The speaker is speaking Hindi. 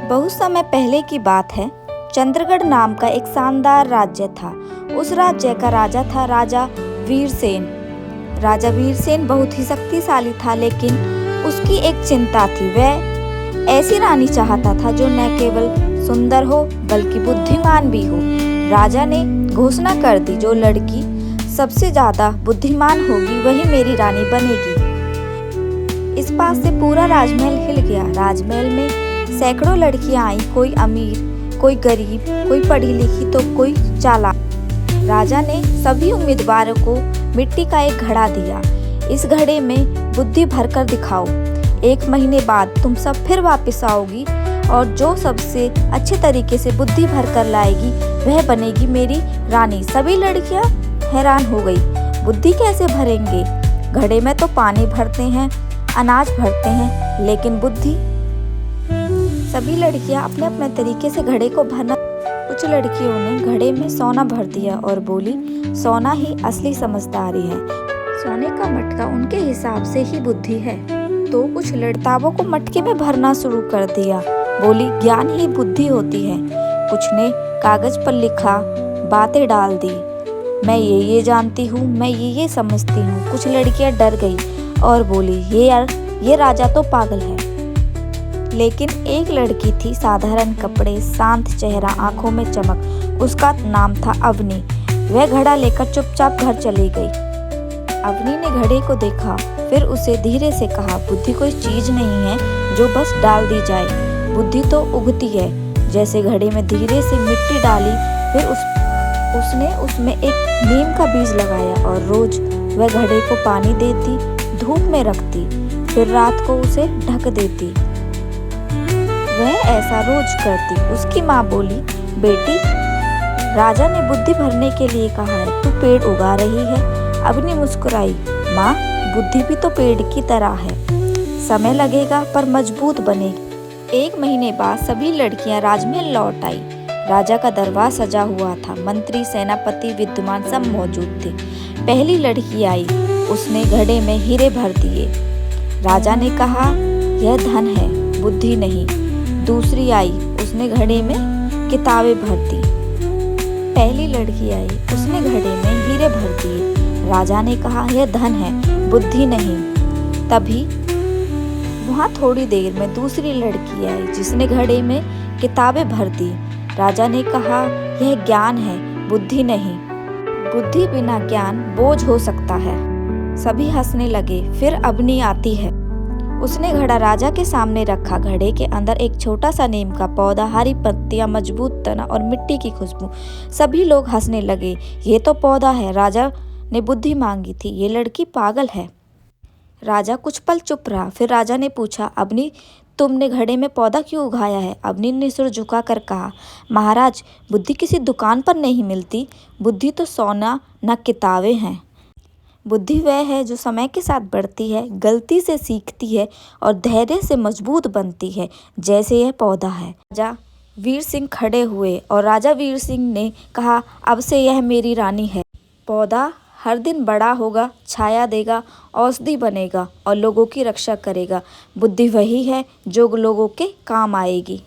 बहुत समय पहले की बात है। चंद्रगढ़ नाम का एक शानदार राज्य था। उस राज्य का राजा था राजा वीरसेन। राजा वीरसेन बहुत ही शक्तिशाली था, लेकिन उसकी एक चिंता थी। वह ऐसी रानी चाहता था जो न केवल सुंदर हो बल्कि बुद्धिमान भी हो। राजा ने घोषणा कर दी, जो लड़की सबसे ज्यादा बुद्धिमान होगी वही मेरी रानी बनेगी। इस बात से पूरा राजमहल हिल गया। राजमहल में सैकड़ों लड़कियां आई, कोई अमीर, कोई गरीब, कोई पढ़ी लिखी तो कोई चालाक। राजा ने सभी उम्मीदवारों को मिट्टी का एक घड़ा दिया। इस घड़े में बुद्धि भरकर दिखाओ। 1 महीने बाद तुम सब फिर वापस आओगी और जो सबसे अच्छे तरीके से बुद्धि भरकर लाएगी वह बनेगी मेरी रानी। सभी लड़कियां हैरान हो गई। बुद्धि कैसे भरेंगे? घड़े में तो पानी भरते हैं, अनाज भरते हैं, लेकिन बुद्धि? सभी लड़कियां अपने अपने तरीके से घड़े को भरना। कुछ लड़कियों ने घड़े में सोना भर दिया और बोली, सोना ही असली समझदारी है। सोने का मटका उनके हिसाब से ही बुद्धि है। तो कुछ किताबों को मटके में भरना शुरू कर दिया। बोली, ज्ञान ही बुद्धि होती है। कुछ ने कागज पर लिखा बातें डाल दी। मैं ये जानती हूँ, मैं ये समझती हूँ। कुछ लड़कियां डर गई और बोली, ये राजा तो पागल है। लेकिन एक लड़की थी, साधारण कपड़े, शांत चेहरा, आंखों में चमक। उसका नाम था अवनी। वह घड़ा लेकर चुपचाप घर चली गई। अवनी ने घड़े को देखा, फिर उसे धीरे से कहा, बुद्धि कोई चीज नहीं है जो बस डाल दी जाए। बुद्धि तो उगती है। जैसे घड़े में धीरे से मिट्टी डाली, फिर उसने उसमें एक नीम का बीज लगाया और रोज वह घड़े को पानी देती, धूप में रखती, फिर रात को उसे ढक देती। वह ऐसा रोज करती। उसकी माँ बोली, बेटी, राजा ने बुद्धि भरने के लिए कहा है, तू पेड़ उगा रही है। अवनी मुस्कुराई, माँ, बुद्धि भी तो पेड़ की तरह है। समय लगेगा पर मजबूत बनेगी। 1 महीने बाद सभी लड़कियां राजमहल लौट आई। राजा का दरबार सजा हुआ था। मंत्री, सेनापति, विद्वान सब मौजूद थे। पहली लड़की आई, उसने घड़े में हीरे भर दिए। राजा ने कहा, यह धन है, बुद्धि नहीं। दूसरी आई, उसने घड़े में किताबें भर दी। पहली लड़की आई, उसने घड़े में हीरे भर दिए। राजा ने कहा, यह धन है, बुद्धि नहीं। तभी वहाँ थोड़ी देर में दूसरी लड़की आई, जिसने घड़े में किताबें भर दी। राजा ने कहा, यह ज्ञान है, बुद्धि नहीं। बुद्धि बिना ज्ञान बोझ हो सकता है। सभी हंसने लगे। फिर अवनी आती है। उसने घड़ा राजा के सामने रखा। घड़े के अंदर एक छोटा सा नीम का पौधा, हरी पत्तियां, मजबूत तना और मिट्टी की खुशबू। सभी लोग हंसने लगे। ये तो पौधा है, राजा ने बुद्धि मांगी थी, ये लड़की पागल है। राजा कुछ पल चुप रहा। फिर राजा ने पूछा, अवनी, तुमने घड़े में पौधा क्यों उगाया है? अवनी ने सिर झुकाकर कहा, महाराज, बुद्धि किसी दुकान पर नहीं मिलती। बुद्धि तो सोना न किताबें हैं। बुद्धि वह है जो समय के साथ बढ़ती है, गलती से सीखती है और धैर्य से मजबूत बनती है, जैसे यह पौधा है। राजा वीर सिंह खड़े हुए और राजा वीर सिंह ने कहा, अब से यह मेरी रानी है। पौधा हर दिन बड़ा होगा, छाया देगा, औषधि बनेगा और लोगों की रक्षा करेगा। बुद्धि वही है जो लोगों के काम आएगी।